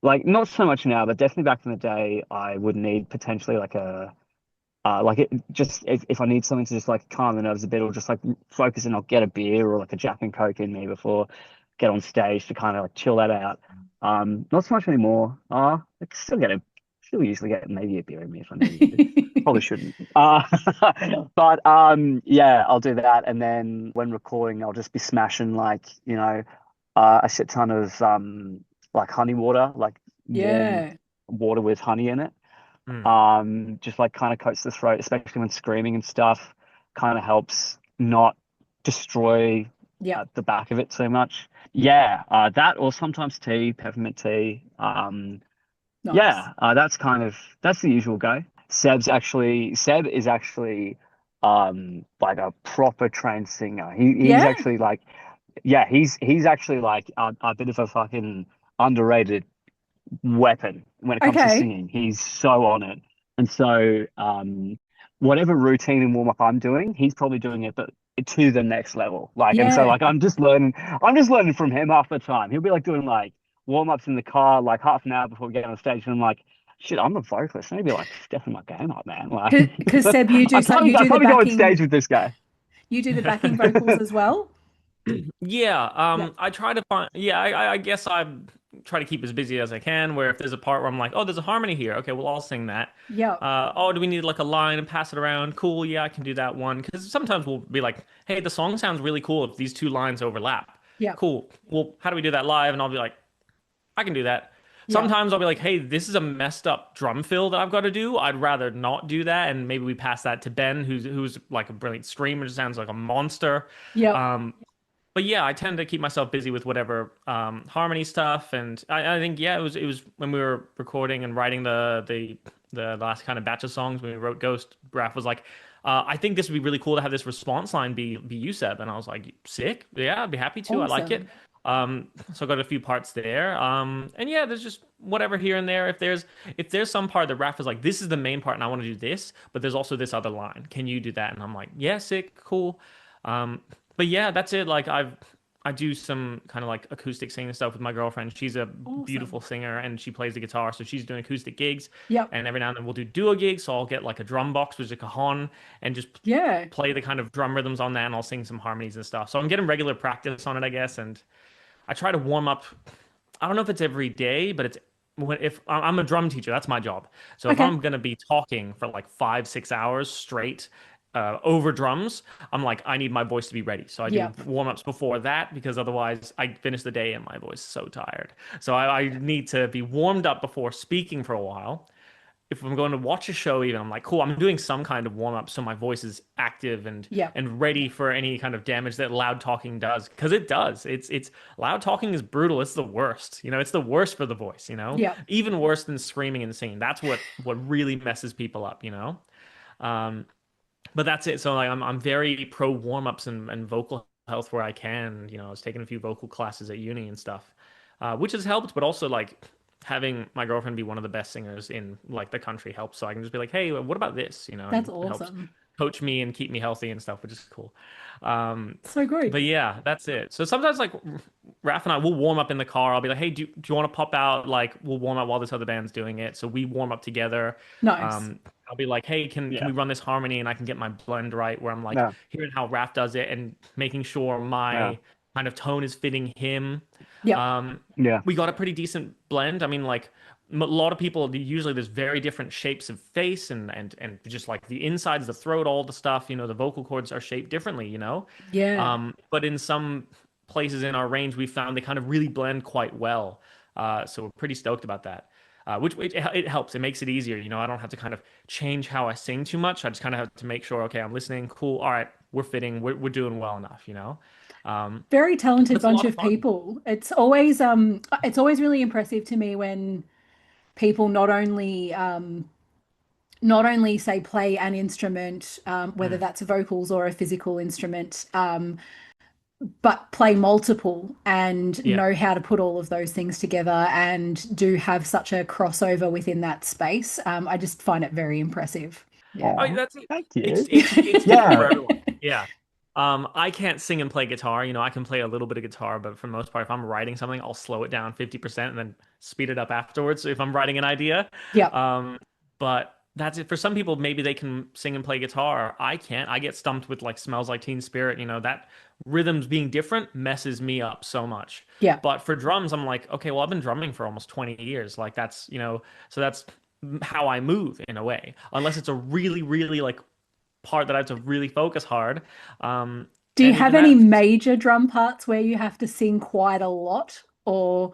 like, not so much now, but definitely back in the day, I would need potentially like a like it just if I need something to just like calm the nerves a bit, or just like focus, and I'll get a beer or like a Jack and Coke in me before get on stage to kind of like chill that out. Not so much anymore. I still usually get maybe a beer in me if I need to. Probably shouldn't. But I'll do that, and then when recording, I'll just be smashing like a shit ton of like honey water, like warm water with honey in it. Just like kind of coats the throat, especially when screaming and stuff. Kind of helps not destroy Yeah. at the back of it so much. Yeah, that or sometimes tea, peppermint tea. Nice. Yeah, that's the usual go. Seb is actually like a proper trained singer. He's Yeah. actually like yeah, he's actually like a bit of a fucking underrated weapon when it comes to Okay. singing. He's so on it. And so whatever routine and warm up I'm doing, he's probably doing it but to the next level. Like and so Yeah. like I'm just learning from him half the time. He'll be like doing like warm ups in the car like half an hour before we get on stage and I'm like, shit, I'm a vocalist. I need to be like stepping my game up, man. Like Because Seb, you I do the probably go on stage backing, with this guy. you do the backing vocals as well. Yeah, Yeah. I try to find, yeah, I guess I try to keep as busy as I can, where if there's a part where I'm like, oh, there's a harmony here. Okay, well, I'll sing that. Yeah. Oh, do we need like a line and pass it around? Cool, yeah, I can do that one. Because sometimes we'll be like, hey, the song sounds really cool if these two lines overlap. Yeah. Cool. Well, how do we do that live? And I'll be like, I can do that. Yeah. Sometimes I'll be like, hey, this is a messed up drum fill that I've got to do. I'd rather not do that. And maybe we pass that to Ben, who's like a brilliant screamer, sounds like a monster. Yeah. But yeah, I tend to keep myself busy with whatever harmony stuff, and I think yeah, it was when we were recording and writing the last kind of batch of songs when we wrote Ghost. Raph was like, I think this would be really cool to have this response line be you, Seb, and I was like, sick, yeah, I'd be happy to. I like it. Awesome. So I got a few parts there. And yeah, there's just whatever here and there. If there's some part that Raph is like, this is the main part, and I want to do this, but there's also this other line. Can you do that? And I'm like, yeah, sick, cool. But yeah, that's it. Like I do some kind of like acoustic singing stuff with my girlfriend. She's a beautiful Awesome. singer and she plays the guitar, so she's doing acoustic gigs. Yep. And every now and then we'll do duo gigs. So I'll get like a drum box with a cajon and just Yeah. play the kind of drum rhythms on that, and I'll sing some harmonies and stuff. So I'm getting regular practice on it, I guess. And I try to warm up. I don't know if it's every day, but it's when if I'm a drum teacher, that's my job. So if Okay. I'm gonna be talking for like 5, 6 hours straight over drums, I'm like, I need my voice to be ready. So I do Yeah. warm-ups before that because otherwise I finish the day and my voice is so tired. So I need to be warmed up before speaking for a while. If I'm going to watch a show, even I'm like, cool, I'm doing some kind of warm up so my voice is active Yeah. and ready for any kind of damage that loud talking does, because it does. It's loud talking is brutal. It's the worst. It's the worst for the voice. Yeah. Even worse than screaming and singing. That's what really messes people up. Um, but that's it. So like I'm very pro warm ups and vocal health where I can. I was taking a few vocal classes at uni and stuff, which has helped. But also like having my girlfriend be one of the best singers in like the country helps. So I can just be like, hey, what about this? That's And it helps awesome. coach me and keep me healthy and stuff, which is cool. So good. But yeah, that's it. So sometimes like Raph and I will warm up in the car. I'll be like, hey, do you want to pop out? Like we'll warm up while this other band's doing it. So we warm up together. Nice. I'll be like, hey, can Yeah. we run this harmony and I can get my blend right where I'm like No. hearing how Raph does it and making sure my Yeah. kind of tone is fitting him. Yeah. Yeah. We got a pretty decent blend. I mean, like a lot of people usually there's very different shapes of face and just like the insides, the throat, all the stuff. The vocal cords are shaped differently. Yeah. But in some places in our range, we found they kind of really blend quite well. So we're pretty stoked about that. Which it helps. It makes it easier. I don't have to kind of change how I sing too much. I just kind of have to make sure, okay, I'm listening. Cool. All right, we're fitting. We're doing well enough. Very talented It's a bunch lot of of fun. people. It's always really impressive to me when people not only say play an instrument, whether Mm. that's vocals or a physical instrument, but play multiple and Yeah. know how to put all of those things together and do have such a crossover within that space. I just find it very impressive. Yeah. Oh, Aw, that's it. thank It's you. it's different for Yeah. everyone. Yeah. I can't sing and play guitar. I can play a little bit of guitar, but for the most part, if I'm writing something, I'll slow it down 50% and then speed it up afterwards if I'm writing an idea. Yeah. But that's it. For some people, maybe they can sing and play guitar. I can't. I get stumped with like Smells Like Teen Spirit. That rhythms being different messes me up so much. Yeah. But for drums, I'm like, okay, well, I've been drumming for almost 20 years. Like so that's how I move in a way. Unless it's a really, really like part that I have to really focus hard. Do you And have even any that, major drum parts where you have to sing quite a lot or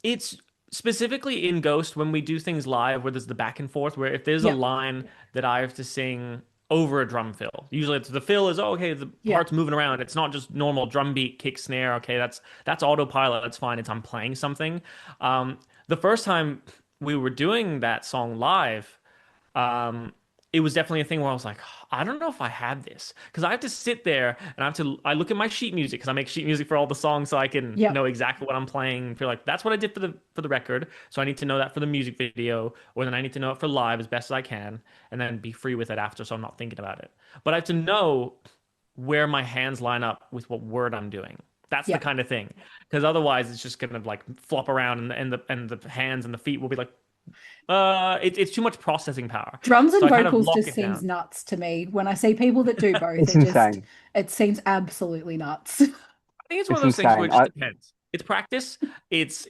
it's specifically in Ghost when we do things live where there's the back and forth, where if there's a yeah. line that I have to sing over a drum fill. Usually it's the fill is, oh, okay, the part's moving around. It's not just normal drum beat, kick, snare. Okay, that's autopilot. That's fine. It's I'm playing something. The first time we were doing that song live, it was definitely a thing where I was like, I don't know if I have this, because I have to sit there and I look at my sheet music, because I make sheet music for all the songs so I can know exactly what I'm playing. Feel like that's what I did for the record, so I need to know that for the music video, or then I need to know it for live as best as I can, and then be free with it after, so I'm not thinking about it. But I have to know where my hands line up with what word I'm doing. That's the kind of thing, because otherwise it's just gonna like flop around, and the hands and the feet will be like, it's too much processing power. Drums and vocals just seems nuts to me. When I see people that do both, it seems absolutely nuts. I think it's one of those things where it just depends. It's practice. It's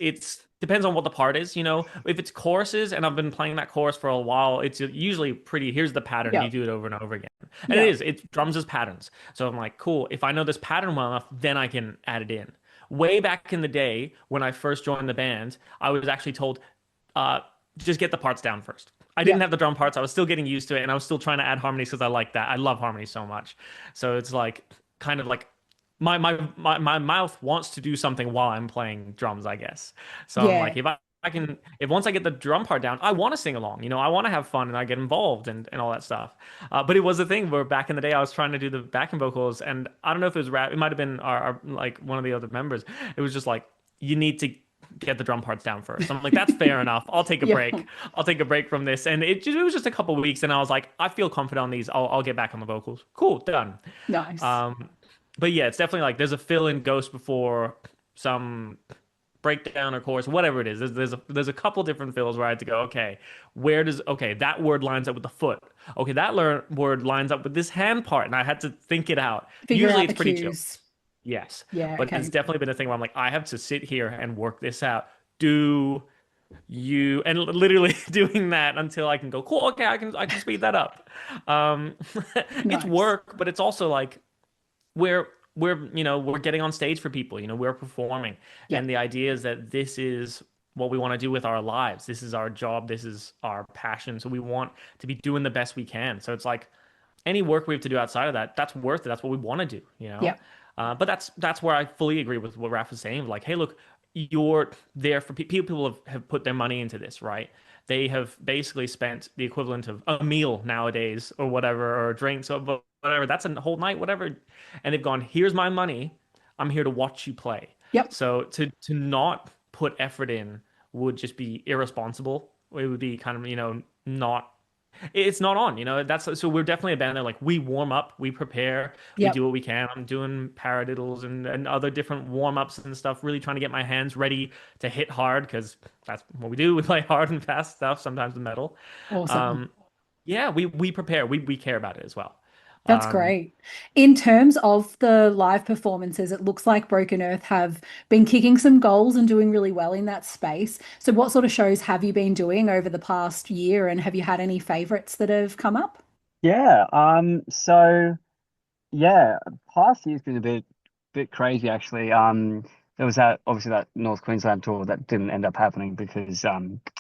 depends on what the part is, you know. If it's choruses and I've been playing that chorus for a while, it's usually pretty, here's the pattern, you do it over and over again. And it's drums as patterns. So I'm like, cool, if I know this pattern well enough, then I can add it in. Way back in the day when I first joined the band, I was actually told, just get the parts down first. I didn't have the drum parts. I was still getting used to it, and I was still trying to add harmonies because I like that. I love harmony so much. So it's like kind of like my mouth wants to do something while I'm playing drums, I guess. So I'm like, if once I get the drum part down, I want to sing along. You know, I want to have fun and I get involved and all that stuff. But it was a thing where back in the day I was trying to do the backing vocals, and I don't know if it was Raph. It might have been our like one of the other members. It was just like, you need to get the drum parts down first. I'm like, that's fair enough. I'll take a break. I'll take a break from this. And it was just a couple of weeks, and I was like, I feel confident on these. I'll get back on the vocals. Cool, done. Nice. But yeah, it's definitely like there's a fill in Ghost before some breakdown or chorus, whatever it is. There's a couple different fills where I had to go, okay, that word lines up with the foot. Okay, that word lines up with this hand part, and I had to think it out. Usually it's pretty chill. Yes. Yeah. But it's definitely been a thing where I'm like, I have to sit here and work this out. And literally doing that until I can go, cool, okay, I can speed that up. It's work, but it's also like we're getting on stage for people, you know, we're performing. And the idea is that this is what we want to do with our lives. This is our job. This is our passion. So we want to be doing the best we can. So it's like any work we have to do outside of that, that's worth it. That's what we want to do, you know? Yeah. But that's where I fully agree with what Raph was saying. Like, hey, look, you're there for people have put their money into this, right? They have basically spent the equivalent of a meal nowadays or whatever, or drinks or whatever. That's a whole night, whatever. And they've gone, here's my money. I'm here to watch you play. Yep. So to not put effort in would just be irresponsible. It would be kind of, you know, it's not on, you know. So we're definitely a band that like we warm up, we prepare, we do what we can. I'm doing paradiddles and other different warm-ups and stuff, really trying to get my hands ready to hit hard, because that's what we do. We play hard and fast stuff, sometimes with metal. Awesome. We prepare, we care about it as well. That's great. In terms of the live performances, it looks like Broken Earth have been kicking some goals and doing really well in that space. So what sort of shows have you been doing over the past year, and have you had any favorites that have come up? Yeah, past year's been a bit crazy actually. There was that North Queensland tour that didn't end up happening because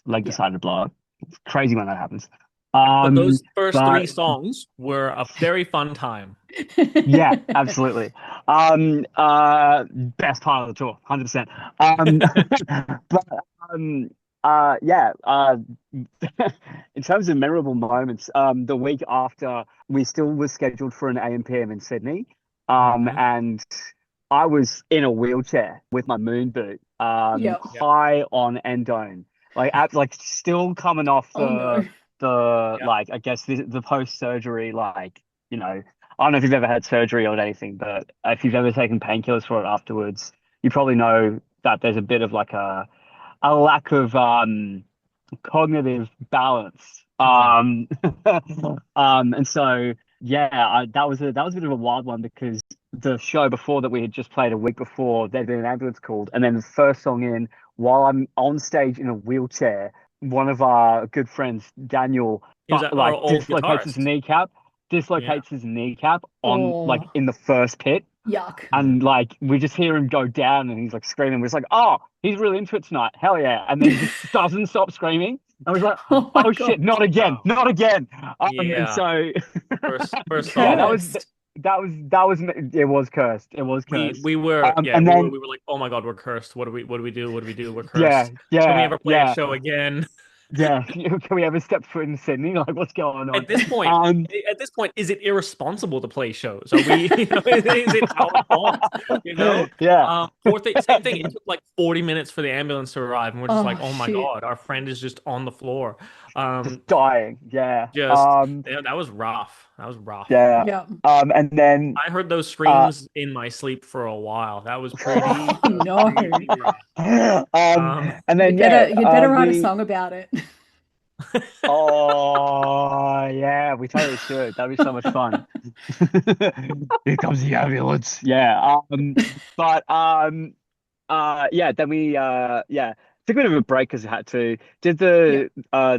Leg decided to blow up. It's crazy when that happens. But those first 3 songs were a very fun time. Yeah, absolutely. Best part of the tour, 100%. In terms of memorable moments, the week after, we still was scheduled for an AM/PM in Sydney, and I was in a wheelchair with my moon boot, high on endone, like still coming off like I guess the post surgery, like, you know, I don't know if you've ever had surgery or anything, but if you've ever taken painkillers for it afterwards, you probably know that there's a bit of like a lack of cognitive balance. And so that was a bit of a wild one, because the show before that we had just played a week before, there'd been an ambulance called, and then the first song in, while I'm on stage in a wheelchair, one of our good friends, Daniel, dislocates his kneecap on like in the first pit. Yuck. And like we just hear him go down, and he's like screaming. We're just like, oh, he's really into it tonight. Hell yeah. And then he just doesn't stop screaming. I was like, Oh my oh God. shit, not again, Wow. not again. And Yeah. so First yeah, song. Cursed. that was it was cursed. It was cursed. We were And then we were like, oh my God, we're cursed. What do we do? What do we do? We're yeah, cursed. Can we yeah, ever play a yeah, show again? yeah. Can we ever step foot in Sydney? Like, what's going on? At this point, Um, is it irresponsible to play shows? Are we, is it our fault? You know? yeah, Same thing. It took like 40 minutes for the ambulance to arrive, and we're just like, Oh oh my shit. God, our friend is just on the floor. just dying. Yeah. Just yeah, that was rough. That was rough. Yeah. Yeah. And then I heard those uh, screams in my sleep for a while. That was pretty, Oh no. pretty rough. and then You'd better write a we song about it. oh yeah, we totally should. That'd be so much fun. Here comes the ambulance. Yeah. But yeah, then we yeah, took a bit of a break because we had to. Did Yeah. the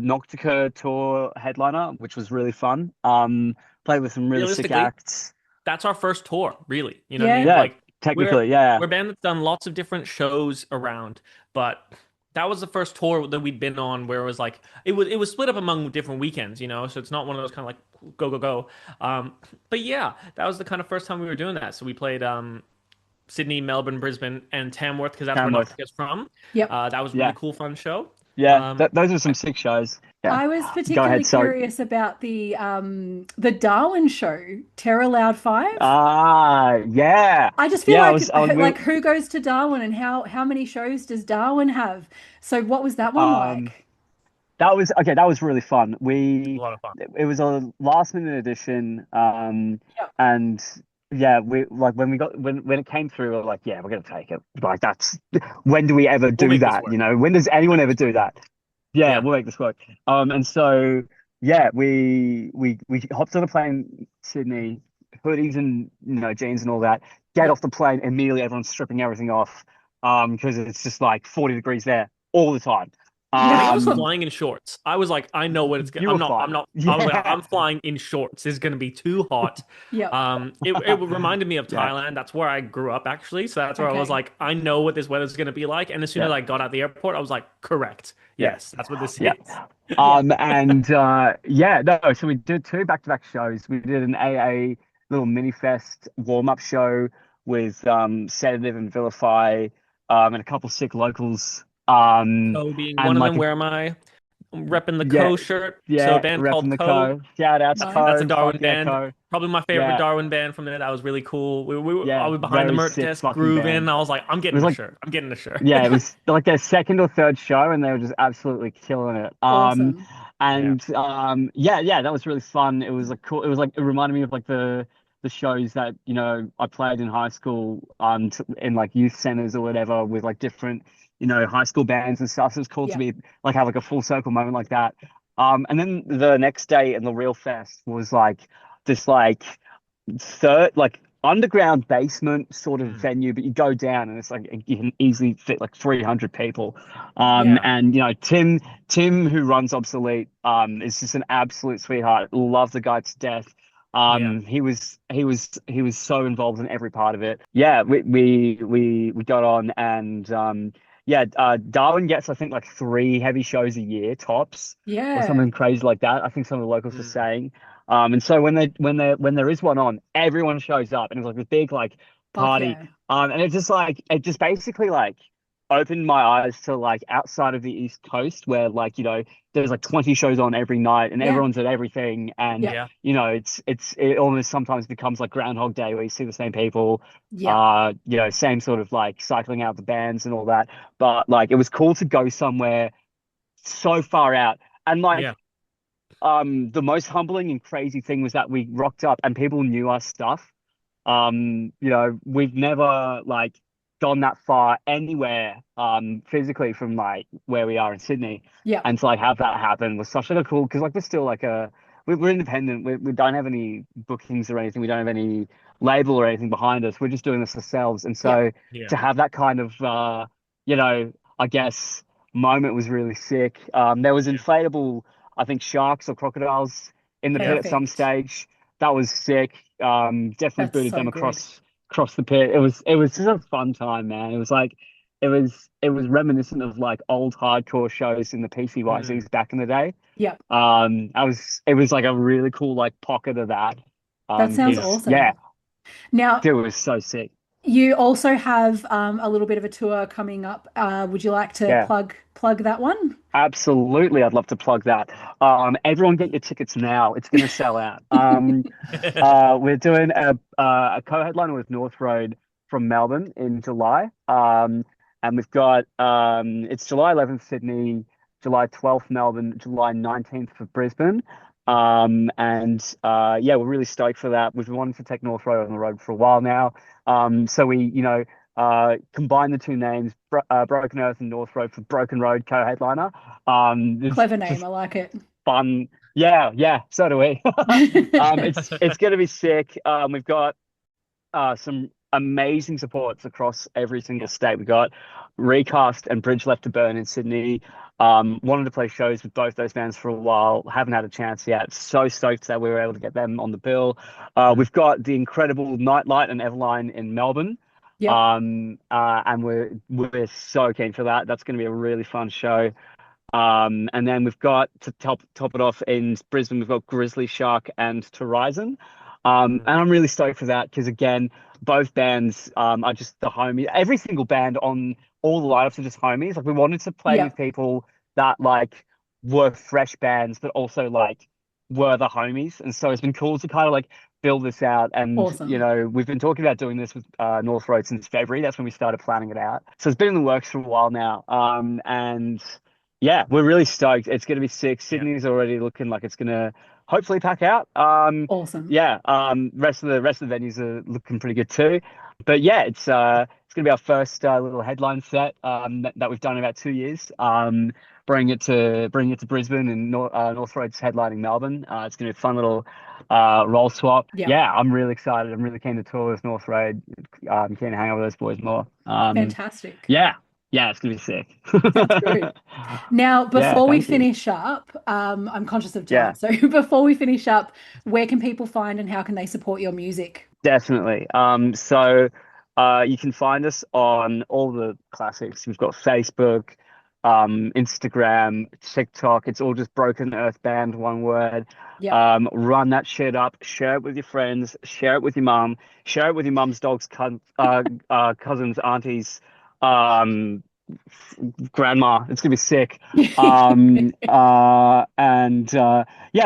Noctica tour headliner, which was really fun. Played with some really sick Realistically, acts. that's our first tour, really. You know what I Yeah. mean? Yeah, Like technically, yeah. we're a band that's done lots of different shows around, but that was the first tour that we'd been on where it was like it was split up among different weekends, you know, so it's not one of those kind of like go go go. But yeah, that was the kind of first time we were doing that. So we played Sydney, Melbourne, Brisbane, and Tamworth because that's where Tamworth. Noctica's from. Yep. That was a Yeah. really cool, fun show. Yeah, Um, those are some sick shows. Yeah. I was Go particularly ahead, sorry. curious about the Darwin show, Terror Loud 5. Yeah. I just feel Yeah, like who goes to Darwin and how many shows does Darwin have? So what was that one like? that was okay, that was really fun. a lot of fun. It was a last minute edition. Yep. And yeah, we like when it came through, we were like, yeah, we're gonna take it. Like that's when do we ever do make this that? work. You know, when does anyone ever do that? Yeah, Yeah. we'll make this work. And so yeah, we hopped on a plane, Sydney, hoodies and jeans and all that. Get Yep. off the plane immediately. Everyone's stripping everything off, because it's just like 40 degrees there all the time. I think I was Awesome. flying in shorts. I was like, I know what it's You gonna. were I'm not. fine. I was like, Yeah. I'm flying in shorts. It's gonna be too hot. Yeah. It reminded me of Yeah. Thailand. That's where I grew up, actually. So that's where I was Okay. like, I know what this weather's gonna be like. And as soon as Yeah. I got out the airport, I was like, correct. Yeah. Yes, that's what this Yeah. is. And yeah, no, so we did 2 back-to-back shows. We did an AA little mini fest warm-up show with Sedative and Vilify, and a couple sick locals. Co being and one of like them. Where am I? I'm repping the Yeah, Co shirt. So yeah, a band repping called the Co. Co. Shout out to Nice. Co. That's a Darwin Fuck yeah, band. Co. Probably my favorite Yeah. Darwin band from there. That was really cool. Yeah, I was behind the very merch sick desk, fucking grooving. band. I was like, I'm It getting was a like shirt. I'm getting a shirt. yeah, it was like their second or third show, and they were just absolutely killing it. Awesome. And yeah, that was really fun. It was like cool. It was like it reminded me of like the shows that I played in high school, in like youth centers or whatever with like different high school bands and stuff. So it was cool Yeah. to be like have like a full circle moment like that. And then the next day in the real fest was like this like third like underground basement sort of venue, but you go down and it's like you can easily fit like 300 people. Yeah. And Tim who runs Obsolete is just an absolute sweetheart. Love the guy to death. He was so involved in every part of it. Yeah, we got on and Darwin gets I think like 3 heavy shows a year tops or Yeah. something crazy like that. I think some of the locals were saying. And so when there is one on, everyone shows up and it's like a big like Fuck party. yeah. And it just basically like opened my eyes to like outside of the East Coast where like there's like 20 shows on every night and Yeah. everyone's at everything and Yeah. it almost sometimes becomes like Groundhog Day where you see the same people, Yeah. same sort of like cycling out the bands and all that. But like it was cool to go somewhere so far out and like Yeah. the most humbling and crazy thing was that we rocked up and people knew our stuff. We've never like gone that far anywhere physically from like where we are in Sydney. Yeah. And to like have that happen was such like a cool because like we're still like we're independent. We don't have any bookings or anything. We don't have any label or anything behind us. We're just doing this ourselves. And so Yeah. to have that kind of I guess moment was really sick. There was inflatable, I think sharks or crocodiles in the pit at some Perfect. stage. That was sick. Definitely That's booted so them good. across the pit. It was just a fun time, man. It was like it was reminiscent of like old hardcore shows in the PCYCs back in the day. Yeah, It was like a really cool like pocket of that. that sounds Yeah, awesome. Now, dude, it was so sick. you also have a little bit of a tour coming up. Would you like to Yeah, plug that one? absolutely. I'd love to plug that. Everyone get your tickets now. It's gonna sell out. We're doing a co-headliner with North Road from Melbourne in July. And we've got it's July 11th Sydney, July 12th Melbourne, July 19th for Brisbane. Yeah, we're really stoked for that. We've been wanting to take North Road on the road for a while now. So we, combine the two names, Broken Earth and North Road for Broken Road co-headliner. It's Clever name. just I like it. fun. Yeah, yeah, so do we. It's gonna be sick. We've got some amazing supports across every single state. We got Recast and Bridge Left to Burn in Sydney. Wanted to play shows with both those bands for a while. Haven't had a chance yet. So stoked that we were able to get them on the bill. We've got the incredible Nightlight and Everline in Melbourne. Yep. And we're so keen for that. That's going to be a really fun show. And then we've got to top it off in Brisbane, we've got Grizzly Shark and Horizon. And I'm really stoked for that because again, both bands are just the homies. Every single band on all the lineups are just homies. Like we wanted to play Yeah. with people that like were fresh bands, but also like were the homies. And so it's been cool to kind of like build this out. And Awesome. we've been talking about doing this with North Road since February. That's when we started planning it out. So it's been in the works for a while now. And yeah, we're really stoked. It's going to be sick. Sydney's already looking like it's going to hopefully pack out. Awesome. Yeah. Rest of the venues are looking pretty good too. But yeah, it's going to be our first little headline set that we've done in about 2 years. Bring it to Brisbane and North Road's headlining Melbourne. It's going to be a fun little roll swap. Yeah. Yeah, I'm really excited. I'm really keen to tour with North Road. Keen to hang out with those boys more. Fantastic. Yeah. Yeah, it's gonna be sick. Sounds good. Now, Yeah, before we thank you. finish up, I'm conscious of Yeah. time. So before we finish up, where can people find and how can they support your music? Definitely. So you can find us on all the classics. We've got Facebook, Instagram, TikTok. It's all just Broken Earth Band, one word. Yeah. Run that shit up, share it with your friends, share it with your mum, share it with your mum's dog's cousins, aunties, grandma. It's gonna be sick. Yeah,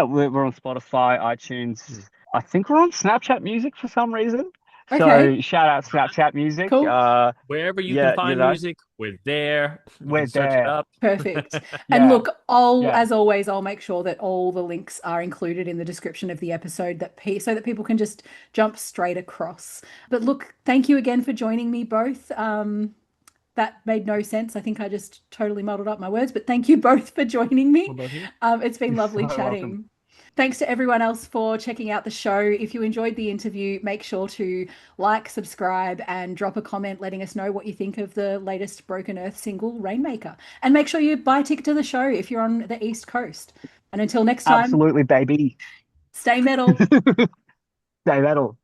we're on Spotify, iTunes. I think we're on Snapchat Music for some reason. Okay. So shout out Snapchat Music. Cool. Wherever you Yeah, can find music, we're there. You We're can search it there. up. Perfect. And Yeah. look, Yeah. as always, I'll make sure that all the links are included in the description of the episode so that people can just jump straight across. But look, thank you again for joining me both. That made no sense. I think I just totally muddled up my words, but thank you both for joining me. What about you? It's been lovely so chatting. welcome. Thanks to everyone else for checking out the show. If you enjoyed the interview, make sure to like, subscribe, and drop a comment letting us know what you think of the latest Broken Earth single, Rainmaker. And make sure you buy a ticket to the show if you're on the East Coast. And until next time, Absolutely, baby. stay metal. Stay metal.